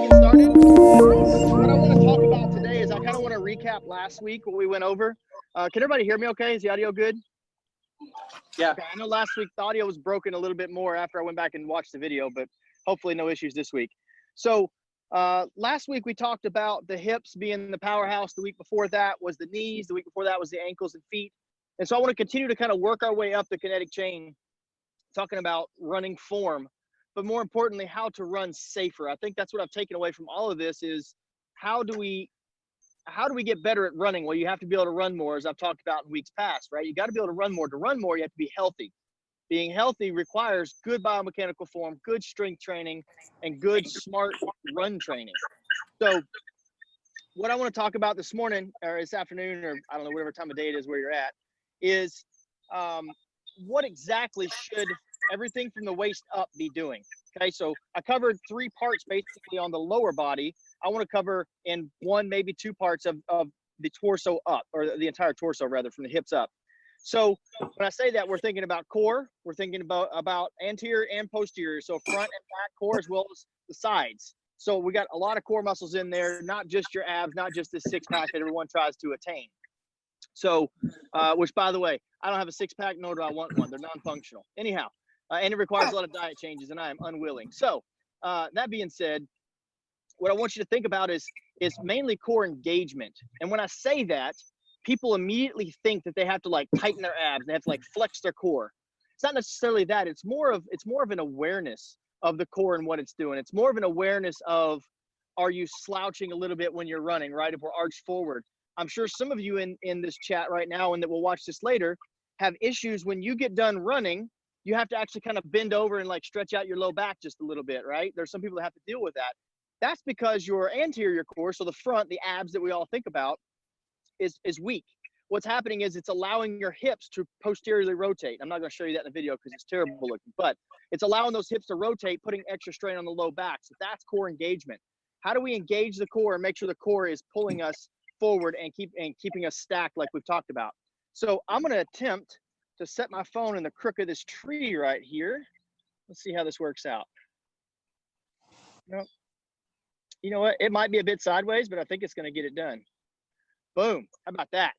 get started. What I want to talk about today is I kind of want to recap last week what we went over. Can everybody hear me okay? Is the audio good? Yeah. Okay, I know last week the audio was broken a little bit more after I went back and watched the video, but hopefully no issues this week. So last week we talked about the hips being the powerhouse. The week before that was the knees. The week before that was the ankles and feet. And so I want to continue to kind of work our way up the kinetic chain, talking about running form, but more importantly, how to run safer. I think that's what I've taken away from all of this is how do we get better at running? Well, you have to be able to run more, as I've talked about in weeks past, right? You got to be able to run more. To run more, you have to be healthy. Being healthy requires good biomechanical form, good strength training, and good smart run training. So what I want to talk about this morning or this afternoon, or I don't know, whatever time of day it is where you're at, is what exactly should everything from the waist up be doing? Okay, so I covered 3 parts basically on the lower body. I want to cover in 1, maybe 2 parts of the torso up, or the entire torso rather, from the hips up. So when I say that, we're thinking about core, we're thinking about anterior and posterior, so front and back core as well as the sides. So we got a lot of core muscles in there, not just your abs, not just this 6-pack that everyone tries to attain. So, which by the way, I don't have a 6-pack, nor do I want one. They're non-functional. Anyhow, and it requires a lot of diet changes, and I am unwilling. So that being said, what I want you to think about is mainly core engagement. And when I say that, people immediately think that they have to like tighten their abs, they have to like flex their core. It's not necessarily that. It's more of an awareness of the core and what it's doing. It's more of an awareness of, are you slouching a little bit when you're running, right? If we're arched forward. I'm sure some of you in this chat right now and that will watch this later have issues when you get done running. You have to actually kind of bend over and like stretch out your low back just a little bit, right? There's some people that have to deal with that. That's because your anterior core, so the front, the abs that we all think about, is weak. What's happening is it's allowing your hips to posteriorly rotate. I'm not going to show you that in the video because it's terrible looking, but it's allowing those hips to rotate, putting extra strain on the low back. So that's core engagement. How do we engage the core and make sure the core is pulling us forward and keeping us stacked like we've talked about? So I'm going to attempt to set my phone in the crook of this tree right here. Let's see how this works out. Nope. You know what? It might be a bit sideways, but I think it's going to get it done. Boom. How about that?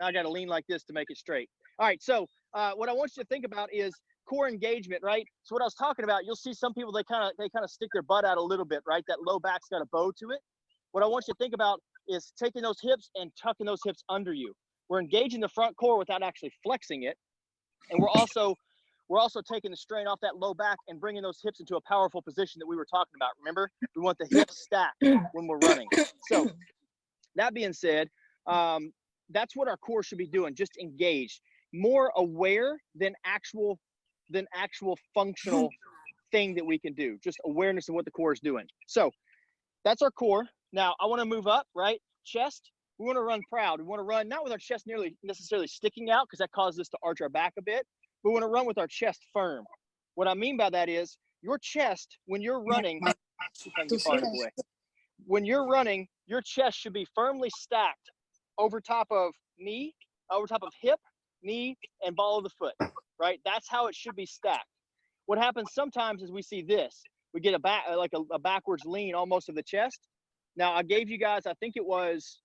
Now I got to lean like this to make it straight. All right. So what I want you to think about is core engagement, right? So what I was talking about, you'll see some people, they kind of stick their butt out a little bit, right? That low back's got a bow to it. What I want you to think about is taking those hips and tucking those hips under you. We're engaging the front core without actually flexing it. And we're also taking the strain off that low back and bringing those hips into a powerful position that we were talking about. Remember, we want the hips stacked when we're running. So that being said, that's what our core should be doing, just engaged, more aware than actual functional thing that we can do, just awareness of what the core is doing. So that's our core. Now I want to move up, right? Chest. We want to run proud. We want to run not with our chest nearly necessarily sticking out because that causes us to arch our back a bit. But we want to run with our chest firm. What I mean by that is your chest, when you're running, when you're running, your chest should be firmly stacked over top of knee, over top of hip, knee, and ball of the foot, right? That's how it should be stacked. What happens sometimes is we see this. We get a backwards lean almost of the chest. Now, I gave you guys, I think it was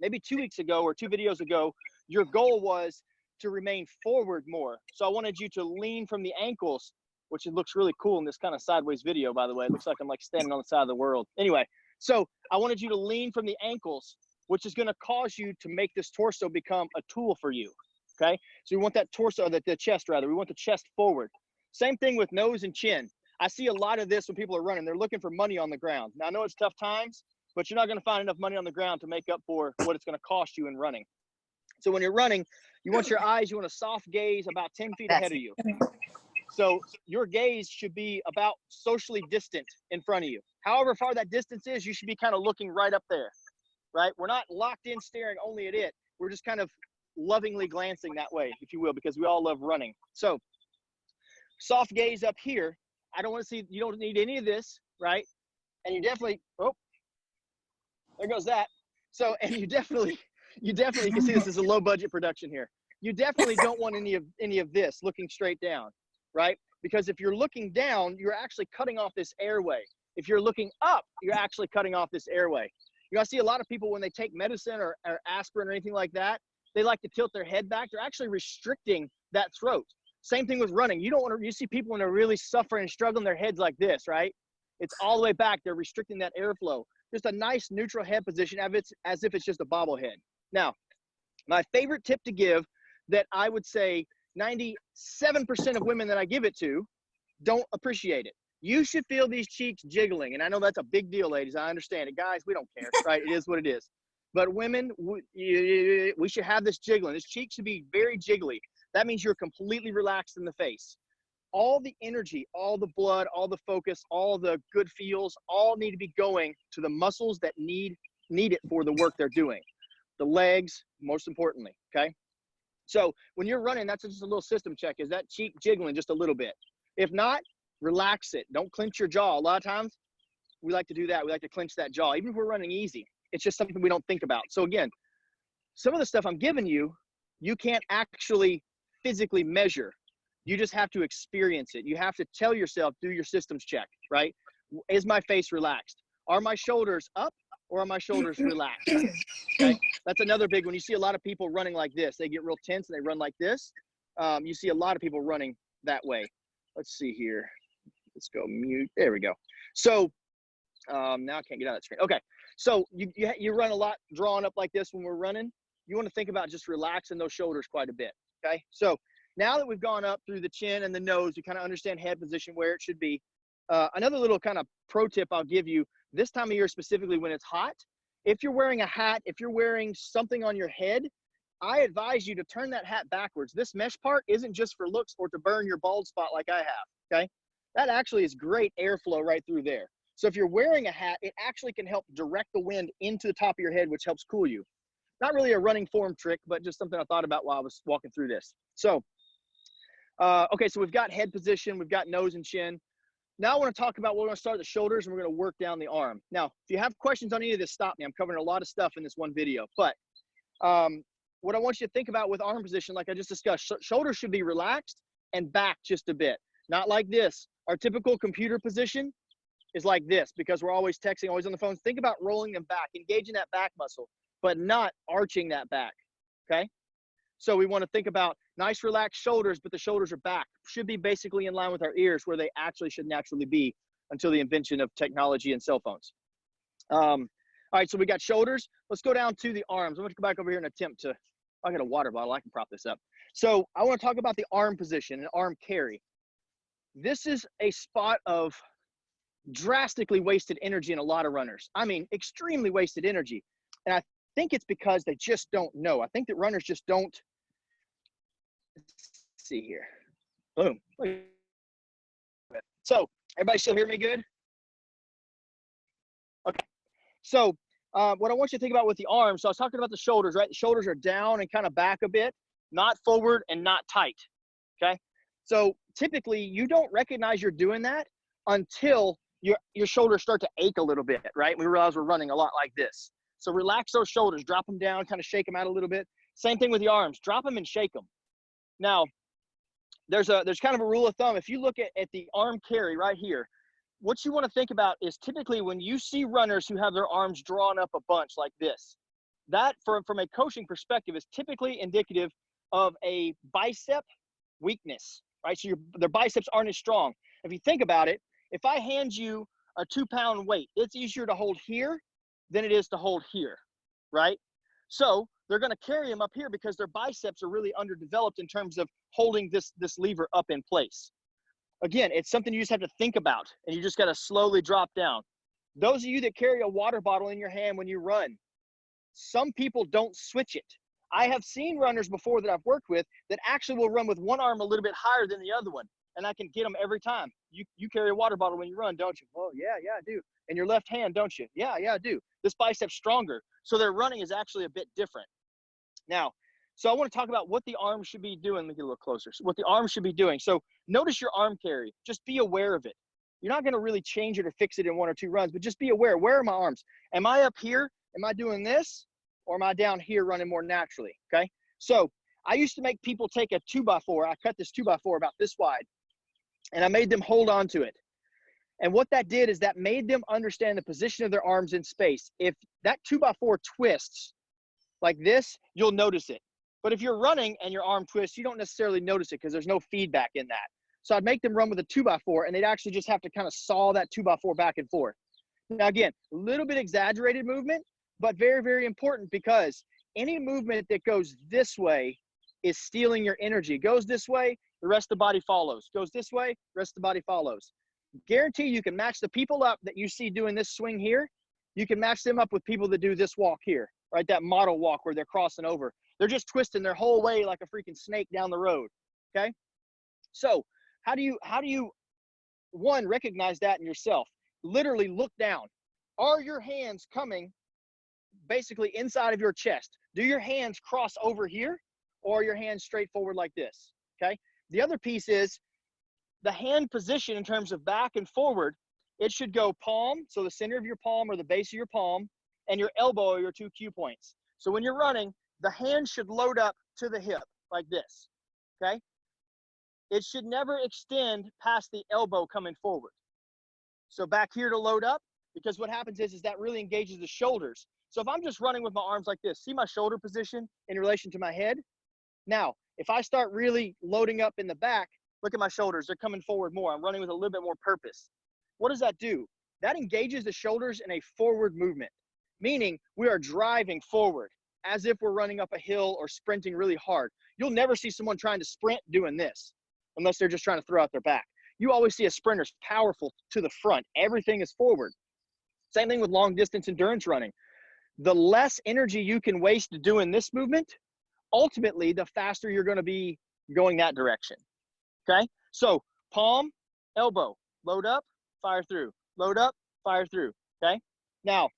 maybe 2 weeks ago or 2 videos ago, your goal was to remain forward more. So I wanted you to lean from the ankles, which it looks really cool in this kind of sideways video, by the way. It looks like I'm like standing on the side of the world. Anyway, so I wanted you to lean from the ankles, which is going to cause you to make this torso become a tool for you, okay? So you want that torso, the chest rather, we want the chest forward. Same thing with nose and chin. I see a lot of this when people are running. They're looking for money on the ground. Now, I know it's tough times, but you're not going to find enough money on the ground to make up for what it's going to cost you in running. So when you're running, you want your eyes, you want a soft gaze about 10 feet ahead of you. So your gaze should be about socially distant in front of you. However far that distance is, you should be kind of looking right up there, right? We're not locked in staring only at it. We're just kind of lovingly glancing that way, if you will, because we all love running. So soft gaze up here. I don't want to see, you don't need any of this, right? And you definitely, oh, there goes that. So, and you definitely can see this is a low budget production here. You definitely don't want any of this looking straight down, right? Because if you're looking down, you're actually cutting off this airway. If you're looking up, you're actually cutting off this airway. You know, I see a lot of people when they take medicine or aspirin or anything like that, they like to tilt their head back. They're actually restricting that throat. Same thing with running. You don't want to, you see people when they're really suffering and struggling, their heads like this, right? It's all the way back. They're restricting that airflow. Just a nice neutral head position as if it's just a bobblehead. Now, my favorite tip to give that I would say 97% of women that I give it to don't appreciate it. You should feel these cheeks jiggling. And I know that's a big deal, ladies. I understand it. Guys, we don't care, right? It is what it is. But women, we should have this jiggling. This cheek should be very jiggly. That means you're completely relaxed in the face. All the energy, all the blood, all the focus, all the good feels, all need to be going to the muscles that need it for the work they're doing. The legs, most importantly, okay? So when you're running, that's just a little system check. Is that cheek jiggling just a little bit? If not, relax it. Don't clench your jaw. A lot of times we like to do that. We like to clench that jaw, even if we're running easy. It's just something we don't think about. So again, some of the stuff I'm giving you, you can't actually physically measure. You just have to experience it. You have to tell yourself, do your systems check, right? Is my face relaxed? Are my shoulders up or are my shoulders relaxed? Okay, that's another big one. You see a lot of people running like this. They get real tense and they run like this. You see a lot of people running that way. Let's see here. Let's go mute. There we go. So now I can't get out of the screen. Okay, so you run a lot drawn up like this when we're running. You want to think about just relaxing those shoulders quite a bit, okay? So now that we've gone up through the chin and the nose, you kind of understand head position where it should be. Another little kind of pro tip I'll give you this time of year, specifically when it's hot, if you're wearing a hat, if you're wearing something on your head, I advise you to turn that hat backwards. This mesh part isn't just for looks or to burn your bald spot like I have, okay? That actually is great airflow right through there. So if you're wearing a hat, it actually can help direct the wind into the top of your head, which helps cool you. Not really a running form trick, but just something I thought about while I was walking through this. So, okay, so we've got head position, we've got nose and chin. Now I want to talk about, we're going to start the shoulders and we're going to work down the arm. Now, if you have questions on any of this, stop me. I'm covering a lot of stuff in this one video. But what I want you to think about with arm position, like I just discussed, shoulders should be relaxed and back just a bit. Not like this. Our typical computer position is like this because we're always texting, always on the phone. Think about rolling them back, engaging that back muscle, but not arching that back, okay? So we want to think about nice relaxed shoulders, but the shoulders are back. Should be basically in line with our ears where they actually should naturally be until the invention of technology and cell phones. All right, so we got shoulders. Let's go down to the arms. I'm going to go back over here and attempt to, I got a water bottle. I can prop this up. So I want to talk about the arm position and arm carry. This is a spot of drastically wasted energy in a lot of runners. I mean, extremely wasted energy. And I think it's because they just don't know. I think that runners just don't. Let's see here. Boom. So everybody still hear me good? Okay. So what I want you to think about with the arms, so I was talking about the shoulders, right? The shoulders are down and kind of back a bit, not forward and not tight, okay? So typically you don't recognize you're doing that until your shoulders start to ache a little bit, right? We realize we're running a lot like this. So relax those shoulders, drop them down, kind of shake them out a little bit. Same thing with the arms, drop them and shake them. Now, there's kind of a rule of thumb. If you look at the arm carry right here, what you want to think about is typically when you see runners who have their arms drawn up a bunch like this, that from a coaching perspective is typically indicative of a bicep weakness, right? So their biceps aren't as strong. If you think about it, if I hand you a 2-pound weight, it's easier to hold here than it is to hold here, right? So they're going to carry them up here because their biceps are really underdeveloped in terms of holding this lever up in place. Again, it's something you just have to think about, and you just got to slowly drop down. Those of you that carry a water bottle in your hand when you run, some people don't switch it. I have seen runners before that I've worked with that actually will run with one arm a little bit higher than the other one, and I can get them every time. You carry a water bottle when you run, don't you? Oh, yeah, I do. In your left hand, don't you? Yeah, I do. This bicep's stronger, so their running is actually a bit different. Now, so I want to talk about what the arm should be doing. Let me get a little closer. So what the arm should be doing. So notice your arm carry. Just be aware of it. You're not going to really change it or fix it in 1 or 2 runs, but just be aware. Where are my arms? Am I up here? Am I doing this? Or am I down here running more naturally? Okay. So I used to make people take a 2x4. I cut this 2x4 about this wide, and I made them hold on to it. And what that did is that made them understand the position of their arms in space. If that 2x4 twists like this, you'll notice it. But if you're running and your arm twists, you don't necessarily notice it because there's no feedback in that. So I'd make them run with a 2x4, and they'd actually just have to kind of saw that 2x4 back and forth. Now, again, a little bit exaggerated movement, but very, very important, because any movement that goes this way is stealing your energy. Goes this way, the rest of the body follows. Goes this way, the rest of the body follows. Guarantee you can match the people up that you see doing this swing here. You can match them up with people that do this walk here, right? That model walk where they're crossing over. They're just twisting their whole way like a freaking snake down the road, okay? So how do you, one, recognize that in yourself? Literally look down. Are your hands coming basically inside of your chest? Do your hands cross over here, or are your hands straight forward like this, okay? The other piece is the hand position in terms of back and forward. It should go palm, so the center of your palm or the base of your palm, and your elbow are your two cue points. So when you're running, the hand should load up to the hip like this, okay? It should never extend past the elbow coming forward. So back here to load up, because what happens is that really engages the shoulders. So if I'm just running with my arms like this, see my shoulder position in relation to my head? Now, if I start really loading up in the back, look at my shoulders, they're coming forward more. I'm running with a little bit more purpose. What does that do? That engages the shoulders in a forward movement, meaning we are driving forward as if we're running up a hill or sprinting really hard. You'll never see someone trying to sprint doing this unless they're just trying to throw out their back. You always see a sprinter's powerful to the front. Everything is forward. Same thing with long distance endurance running. The less energy you can waste doing this movement, ultimately, the faster you're going to be going that direction. Okay? So palm, elbow, load up, fire through, load up, fire through. Okay? Now,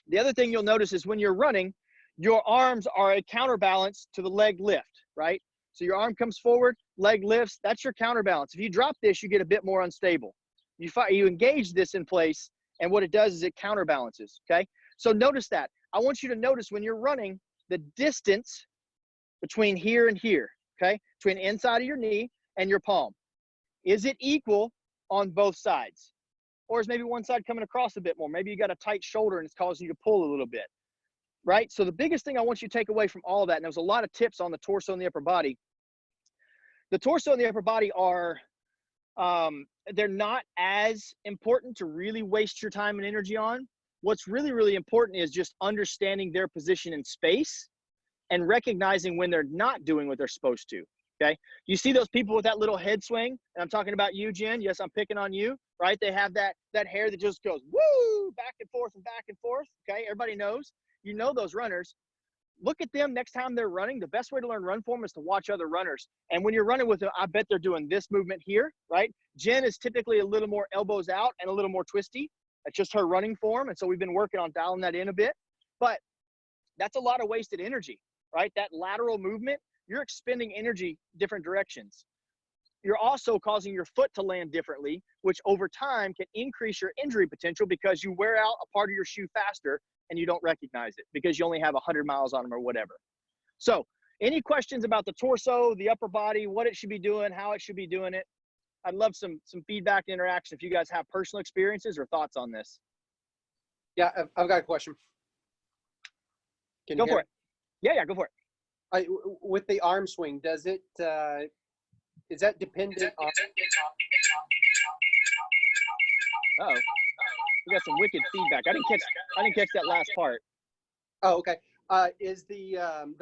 the other thing you'll notice is when you're running, your arms are a counterbalance to the leg lift, right? So your arm comes forward, leg lifts, that's your counterbalance. If you drop this, you get a bit more unstable. You engage this in place, and what it does is it counterbalances, okay? So notice that. I want you to notice when you're running, the distance between here and here, okay? Between the inside of your knee and your palm. Is it equal on both sides? Or is maybe one side coming across a bit more? Maybe you got a tight shoulder and it's causing you to pull a little bit, right? So the biggest thing I want you to take away from all of that, and there's a lot of tips on the torso and the upper body. The torso and the upper body are, they're not as important to really waste your time and energy on. What's really, really important is just understanding their position in space and recognizing when they're not doing what they're supposed to, okay? You see those people with that little head swing, and I'm talking about you, Jen. Yes, I'm picking on you, right? They have that hair that just goes, woo, back and forth and back and forth, okay? Everybody knows. You know those runners. Look at them next time they're running. The best way to learn run form is to watch other runners. And when you're running with them, I bet they're doing this movement here, right? Jen is typically a little more elbows out and a little more twisty. That's just her running form. And so we've been working on dialing that in a bit. But that's a lot of wasted energy, right? That lateral movement, you're expending energy different directions. You're also causing your foot to land differently, which over time can increase your injury potential because you wear out a part of your shoe faster and you don't recognize it because you only have 100 miles on them or whatever. So any questions about the torso, the upper body, what it should be doing, how it should be doing it? I'd love some feedback and interaction if you guys have personal experiences or thoughts on this. Yeah, I've got a question. Can you go for it. Yeah, go for it. With the arm swing, does it, is that dependent on? Uh-oh. We got some wicked feedback. I didn't catch that last part. Oh, okay. Is the arm?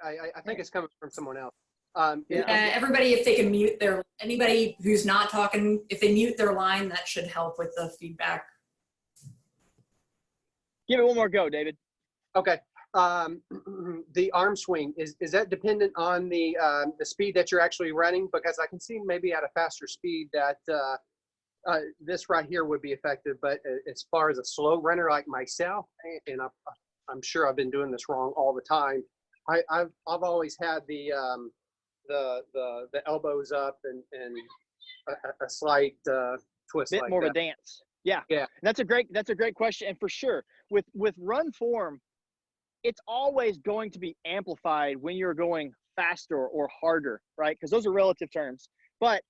I think it's coming from someone else. Everybody, if they can mute anybody who's not talking, if they mute their line, that should help with the feedback. Give it one more go, David. Okay. The arm swing, is that dependent on the speed that you're actually running? Because I can see maybe at a faster speed that this right here would be effective, but as far as a slow runner like myself, and I'm sure I've been doing this wrong all the time, I've always had the elbows up and a slight twist, bit like more that. of a dance. Yeah. And that's a great question. And for sure, with run form, it's always going to be amplified when you're going faster or harder, right? Because those are relative terms. But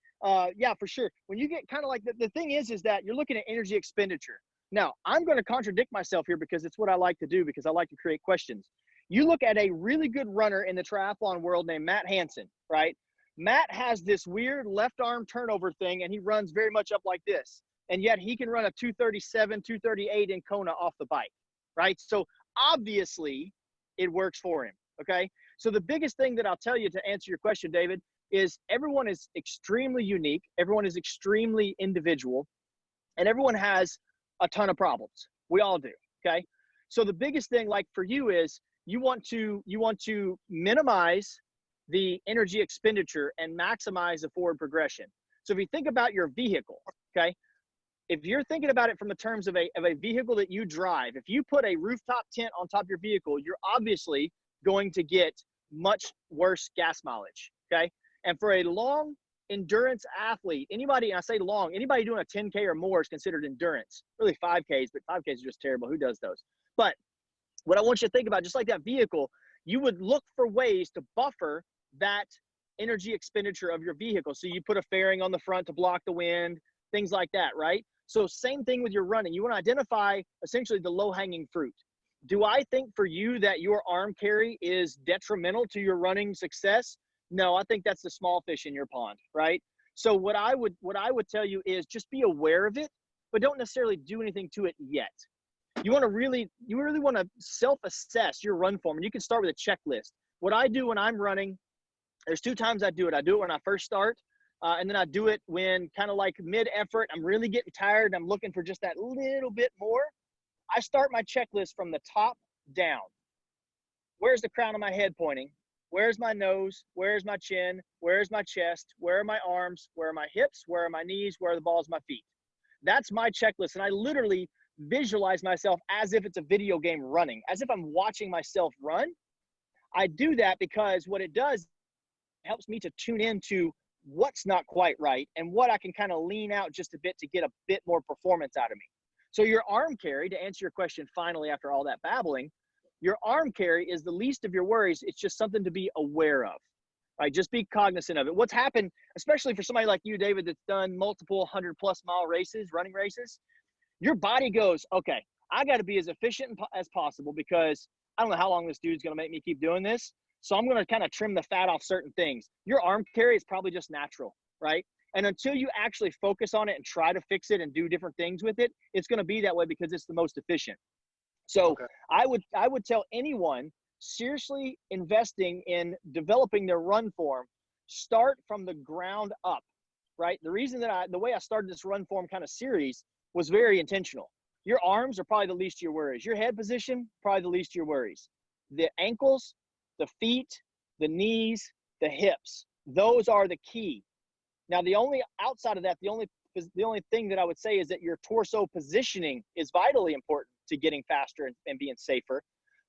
yeah, for sure. When you get kind of like the thing is that you're looking at energy expenditure. Now, I'm going to contradict myself here because it's what I like to do, because I like to create questions. You look at a really good runner in the triathlon world named Matt Hansen, right? Matt has this weird left arm turnover thing, and he runs very much up like this. And yet he can run a 237, 238 in Kona off the bike, right? So obviously it works for him, okay? So the biggest thing that I'll tell you to answer your question, David, is everyone is extremely unique. Everyone is extremely individual, and everyone has a ton of problems. We all do, okay? So the biggest thing, like for you, is you want to minimize the energy expenditure and maximize the forward progression. So if you think about your vehicle, okay, if you're thinking about it from the terms of a vehicle that you drive, if you put a rooftop tent on top of your vehicle, you're obviously going to get much worse gas mileage, okay? And for a long endurance athlete, anybody, and I say long, anybody doing a 10K or more is considered endurance. Really 5Ks, but 5Ks are just terrible. Who does those? But what I want you to think about, just like that vehicle, you would look for ways to buffer that energy expenditure of your vehicle. So you put a fairing on the front to block the wind, things like that, right? So same thing with your running. You want to identify essentially the low-hanging fruit. Do I think for you that your arm carry is detrimental to your running success? No, I think that's the small fish in your pond, right? So what I would tell you is just be aware of it, but don't necessarily do anything to it yet. You really want to self-assess your run form, and you can start with a checklist. What I do when I'm running, there's two times I do it. I do it when I first start, and then I do it when kind of like mid-effort, I'm really getting tired and I'm looking for just that little bit more. I start my checklist from the top down. Where's the crown of my head pointing? Where's my nose? Where's my chin? Where's my chest? Where are my arms? Where are my hips? Where are my knees? Where are the balls of my feet? That's my checklist. And I literally visualize myself as if it's a video game running, as if I'm watching myself run. I do that because what it does, it helps me to tune into what's not quite right and what I can kind of lean out just a bit to get a bit more performance out of me. So your arm carry, to answer your question finally after all that babbling, your arm carry is the least of your worries. It's just something to be aware of, right? Just be cognizant of it. What's happened, especially for somebody like you, David, that's done multiple 100+ mile races, running races, your body goes, okay, I got to be as efficient as possible because I don't know how long this dude's going to make me keep doing this. So I'm going to kind of trim the fat off certain things. Your arm carry is probably just natural, right? And until you actually focus on it and try to fix it and do different things with it, it's going to be that way because it's the most efficient. So okay. I would tell anyone seriously investing in developing their run form, start from the ground up, right? The reason that the way I started this run form kind of series was very intentional. Your arms are probably the least of your worries. Your head position, probably the least of your worries. The ankles, the feet, the knees, the hips, those are the key. Now, the only outside of that, the only thing that I would say is that your torso positioning is vitally important to getting faster and being safer.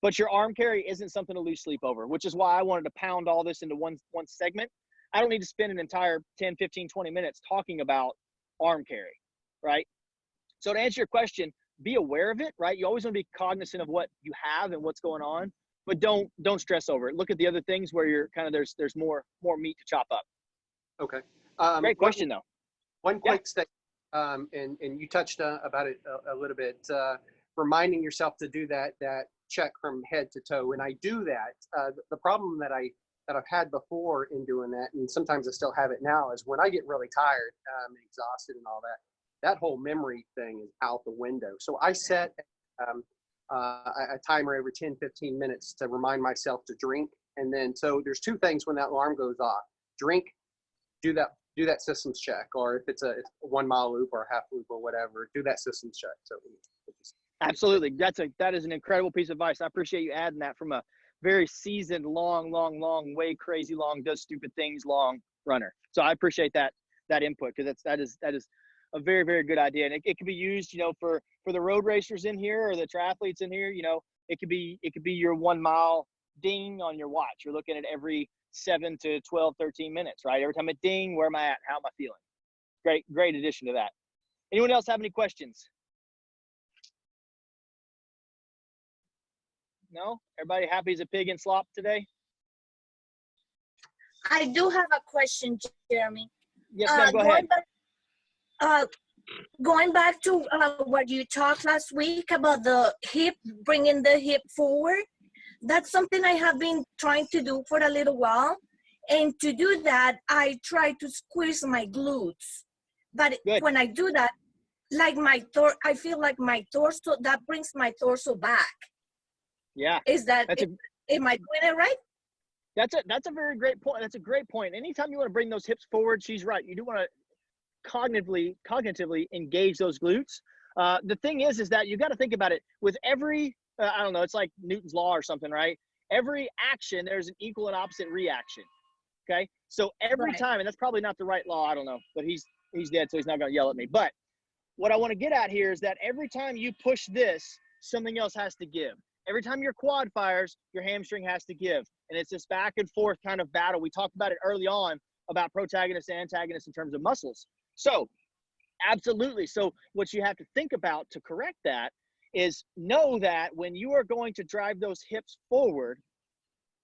But your arm carry isn't something to lose sleep over, which is why I wanted to pound all this into one segment. I don't need to spend an entire 10, 15, 20 minutes talking about arm carry, right? So to answer your question, be aware of it, right? You always want to be cognizant of what you have and what's going on, but don't stress over it. Look at the other things where you're kind of there's more meat to chop up. Okay. Great question though. One quick statement, and you touched about it a little bit. Reminding yourself to do that check from head to toe, and I do that. The problem that I've had before in doing that, and sometimes I still have it now, is when I get really tired and exhausted and all that. That whole memory thing is out the window. So I set a timer every 10, 15 minutes to remind myself to drink. And then, so there's two things when that alarm goes off: drink, do that systems check, or if it's a 1 mile loop or a half loop or whatever, do that systems check. So absolutely, that is an incredible piece of advice. I appreciate you adding that from a very seasoned, long, way crazy long, does stupid things long runner. So I appreciate that input, because that is a very, very good idea. And it can be used, for the road racers in here or the triathletes in here, it could be your 1 mile ding on your watch. You're looking at every 7 to 12, 13 minutes, right? Every time it ding, where am I at? How am I feeling? Great addition to that. Anyone else have any questions? No? Everybody happy as a pig in slop today? I do have a question, Jeremy. Yes, ma'am, go ahead. Going back to what you talked last week about the hip, bringing the hip forward, that's something I have been trying to do for a little while. And to do that, I try to squeeze my glutes. But Good. when I do that, like I feel like my torso, that brings my torso back. Yeah. Is that, That's am I doing it right? That's a very great point. That's a great point. Anytime you want to bring those hips forward, she's right. You do want to cognitively engage those glutes. The thing is that you got to think about it with every, I don't know, it's like Newton's law or something, right? Every action, there's an equal and opposite reaction. Okay. So every time, and that's probably not the right law. I don't know, but he's dead. So he's not going to yell at me. But what I want to get at here is that every time you push this, something else has to give. Every time your quad fires, your hamstring has to give. And it's this back and forth kind of battle. We talked about it early on about protagonists and antagonists in terms of muscles. So absolutely. So what you have to think about to correct that is know that when you are going to drive those hips forward,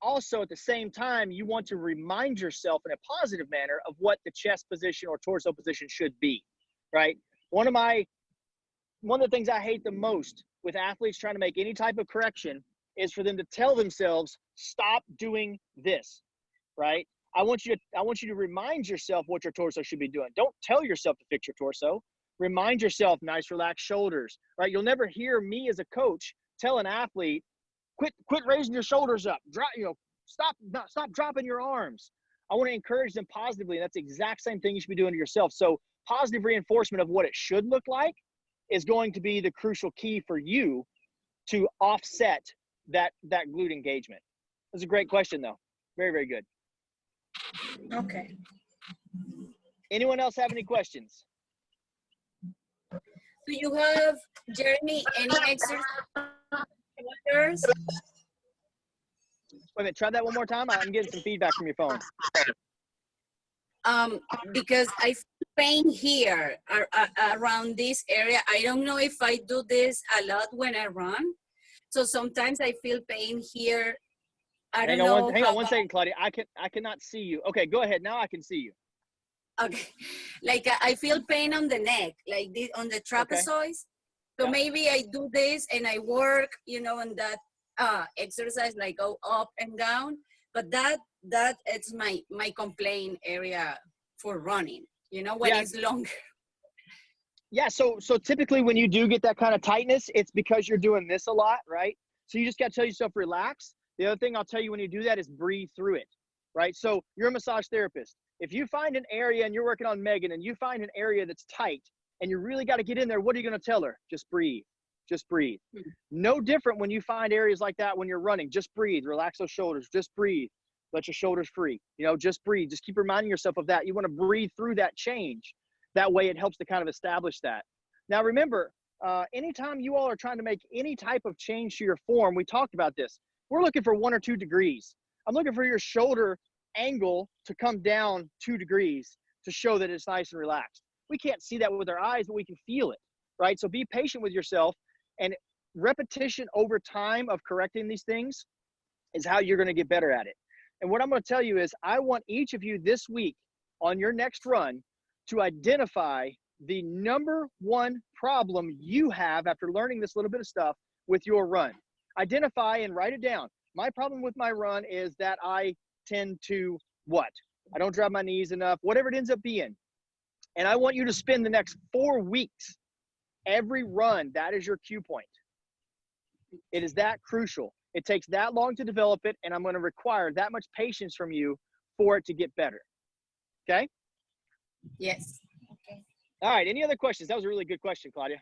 also at the same time, you want to remind yourself in a positive manner of what the chest position or torso position should be, right? One of the things I hate the most with athletes trying to make any type of correction is for them to tell themselves, stop doing this, right? I want you to remind yourself what your torso should be doing. Don't tell yourself to fix your torso. Remind yourself, nice relaxed shoulders, right? You'll never hear me as a coach tell an athlete, quit raising your shoulders up. Stop dropping your arms. I want to encourage them positively. And that's the exact same thing you should be doing to yourself. So positive reinforcement of what it should look like is going to be the crucial key for you to offset that glute engagement. That's a great question though. Very, very good. Okay. Anyone else have any questions? Do you have, Jeremy, any exercise? Wait a minute, try that one more time. I'm getting some feedback from your phone. Because I feel pain here around this area. I don't know if I do this a lot when I run. So sometimes I feel pain here. Hang on one second, Claudia. I cannot see you. Okay, go ahead. Now I can see you. Okay. Like I feel pain on the neck, like this, on the trapezoid. Okay. So maybe I do this and I work, on that exercise, like go up and down. But that it's my complaint area for running, when it's longer. Yeah, so typically when you do get that kind of tightness, it's because you're doing this a lot, right? So you just got to tell yourself, relax. The other thing I'll tell you when you do that is breathe through it, right? So you're a massage therapist. If you find an area and you're working on Megan and you find an area that's tight and you really got to get in there, what are you going to tell her? Just breathe. Just breathe. Mm-hmm. No different when you find areas like that when you're running. Just breathe. Relax those shoulders. Just breathe. Let your shoulders free. Just breathe. Just keep reminding yourself of that. You want to breathe through that change. That way it helps to kind of establish that. Now remember, anytime you all are trying to make any type of change to your form, we talked about this. We're looking for 1 or 2 degrees. I'm looking for your shoulder angle to come down 2 degrees to show that it's nice and relaxed. We can't see that with our eyes, but we can feel it, right? So be patient with yourself, and repetition over time of correcting these things is how you're going to get better at it. And what I'm going to tell you is I want each of you this week on your next run to identify the number 1 problem you have after learning this little bit of stuff with your run. Identify and write it down. My problem with my run is that I tend to what? I don't drive my knees enough, whatever it ends up being. And I want you to spend the next 4 weeks, every run, that is your cue point. It is that crucial. It takes that long to develop it, and I'm going to require that much patience from you for it to get better. Okay? Yes. Okay. All right. Any other questions? That was a really good question, Claudia.